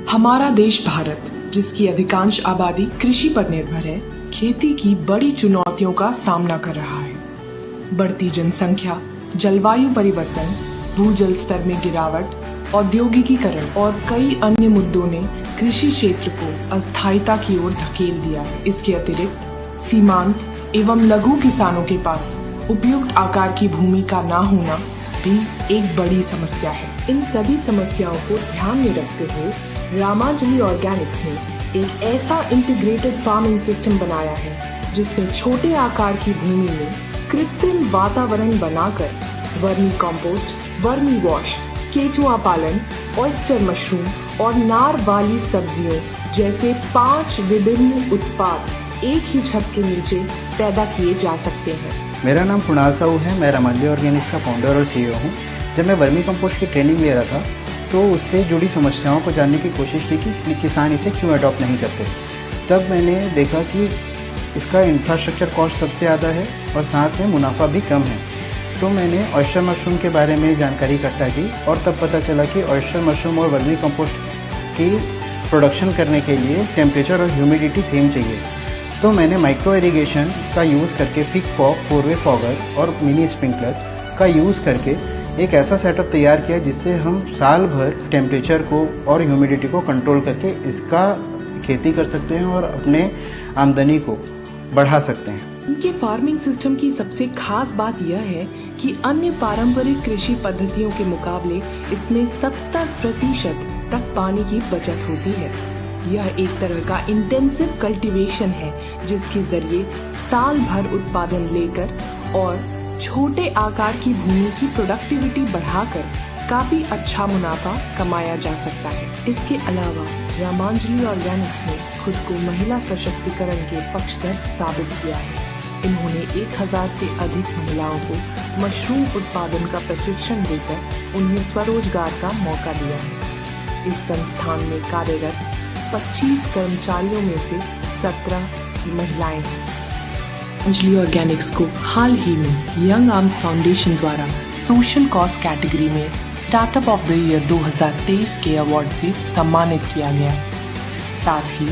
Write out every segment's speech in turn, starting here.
हमारा देश भारत, जिसकी अधिकांश आबादी कृषि पर निर्भर है, खेती की बड़ी चुनौतियों का सामना कर रहा है। बढ़ती जनसंख्या, जलवायु परिवर्तन, भूजल स्तर में गिरावट, औद्योगिकीकरण और कई अन्य मुद्दों ने कृषि क्षेत्र को अस्थायीता की ओर धकेल दिया है। इसके अतिरिक्त सीमांत एवं लघु किसानों के पास उपयुक्त आकार की भूमि का न होना भी एक बड़ी समस्या है। इन सभी समस्याओं को ध्यान में रखते हुए रामांजली ऑर्गेनिक्स ने एक ऐसा इंटीग्रेटेड फार्मिंग सिस्टम बनाया है जिसमें छोटे आकार की भूमि में कृत्रिम वातावरण बनाकर वर्मी कंपोस्ट, वर्मी वॉश, केचुआ पालन, ऑयस्टर मशरूम और नार वाली सब्जियों जैसे 5 विभिन्न उत्पाद एक ही छत के नीचे पैदा किए जा सकते हैं। मेरा नाम कुणाल साहू है। मैं रामांजली ऑर्गेनिक्स का फाउंडर और CEO हूँ। जब मैं वर्मी कंपोस्ट की ट्रेनिंग ले रहा था तो उससे जुड़ी समस्याओं को जानने की कोशिश की कि किसान इसे क्यों अडॉप्ट नहीं करते। तब मैंने देखा कि इसका इंफ्रास्ट्रक्चर कॉस्ट सबसे ज़्यादा है और साथ में मुनाफा भी कम है। तो मैंने ऑयस्टर मशरूम के बारे में जानकारी इकट्ठा की और तब पता चला कि ऑयस्टर मशरूम और वर्मी कंपोस्ट की प्रोडक्शन करने के लिए टेम्परेचर और ह्यूमिडिटी सेम चाहिए। तो मैंने माइक्रो इरिगेशन का यूज़ करके फिक फॉग, 4-वे फॉगर और मिनी स्प्रिंकलर का यूज़ करके एक ऐसा सेटअप तैयार किया जिससे हम साल भर टेम्परेचर को और ह्यूमिडिटी को कंट्रोल करके इसका खेती कर सकते हैं और अपने आमदनी को बढ़ा सकते हैं। इनके फार्मिंग सिस्टम की सबसे खास बात यह है कि अन्य पारंपरिक कृषि पद्धतियों के मुकाबले इसमें 70% तक पानी की बचत होती है। यह एक तरह का इंटेंसिव कल्टीवेशन है जिसके जरिए साल भर उत्पादन लेकर और छोटे आकार की भूमि की प्रोडक्टिविटी बढ़ाकर काफी अच्छा मुनाफा कमाया जा सकता है। इसके अलावा रामांजली ऑर्गेनिक्स ने खुद को महिला सशक्तिकरण के पक्षधर साबित किया है। इन्होंने 1000 से अधिक महिलाओं को मशरूम उत्पादन का प्रशिक्षण देकर उन्हें स्वरोजगार का मौका दिया है। इस संस्थान में कार्यरत 25 कर्मचारियों में से 17 महिलाएं हैं। रामांजली ऑर्गेनिक्स को हाल ही में यंग आर्म्स फाउंडेशन द्वारा सोशल कॉज कैटेगरी में स्टार्टअप ऑफ द ईयर 2023 के अवार्ड से सम्मानित किया गया। साथ ही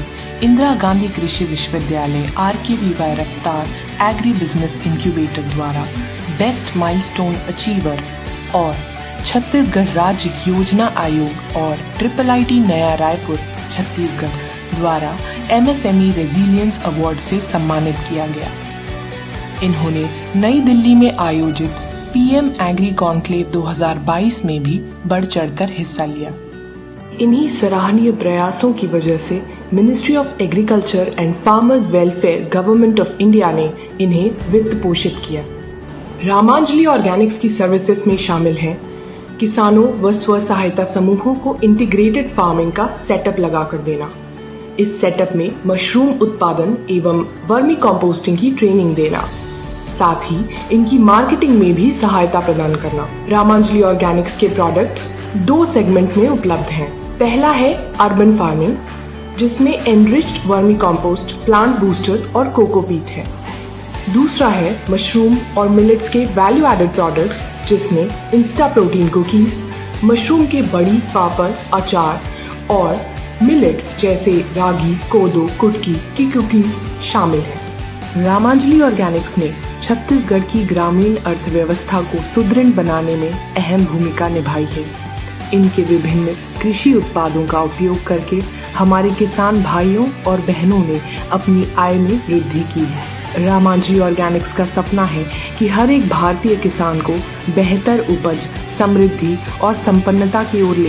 इंदिरा गांधी कृषि विश्वविद्यालय RKVY रफ्तार एग्री बिजनेस इंक्यूबेटर द्वारा बेस्ट माइलस्टोन अचीवर और छत्तीसगढ़ राज्य योजना आयोग और IIIT नया रायपुर छत्तीसगढ़ द्वारा MSME रेजिलियंस अवार्ड से सम्मानित किया गया। इन्होंने नई दिल्ली में आयोजित PM एग्री कॉन्क्लेव 2022 में भी बढ़ चढ़कर हिस्सा लिया। इन्हीं सराहनीय प्रयासों की वजह से ministry of agriculture and farmers welfare government of India ने इन्हें वित्त पोषित किया। रामांजली ऑर्गेनिक्स की सर्विसेज में शामिल हैं किसानों व स्व सहायता समूहों को इंटीग्रेटेड फार्मिंग का सेटअप लगाकर देना, इस सेटअप में मशरूम उत्पादन एवं वर्मी कंपोस्टिंग की ट्रेनिंग देना, साथ ही इनकी मार्केटिंग में भी सहायता प्रदान करना। रामांजली ऑर्गेनिक्स के प्रोडक्ट्स 2 सेगमेंट में उपलब्ध हैं। पहला है अर्बन फार्मिंग, जिसमें enriched vermi compost, plant booster और कोकोपीट है। दूसरा है मशरूम और मिलेट्स के वैल्यू एडेड प्रोडक्ट्स, जिसमें इंस्टा प्रोटीन कुकीज, मशरूम के बड़ी, पापड़, अचार और मिलेट्स जैसे रागी, कोदो, कुटकी की कुकीज शामिल हैं। रामांजली ऑर्गेनिक्स ने छत्तीसगढ़ की ग्रामीण अर्थव्यवस्था को सुदृढ़ बनाने में अहम भूमिका निभाई है। इनके विभिन्न कृषि उत्पादों का उपयोग करके हमारे किसान भाइयों और बहनों ने अपनी आय में वृद्धि की है। रामांजली ऑर्गेनिक्स का सपना है कि हर एक भारतीय किसान को बेहतर उपज, समृद्धि और संपन्नता की ओर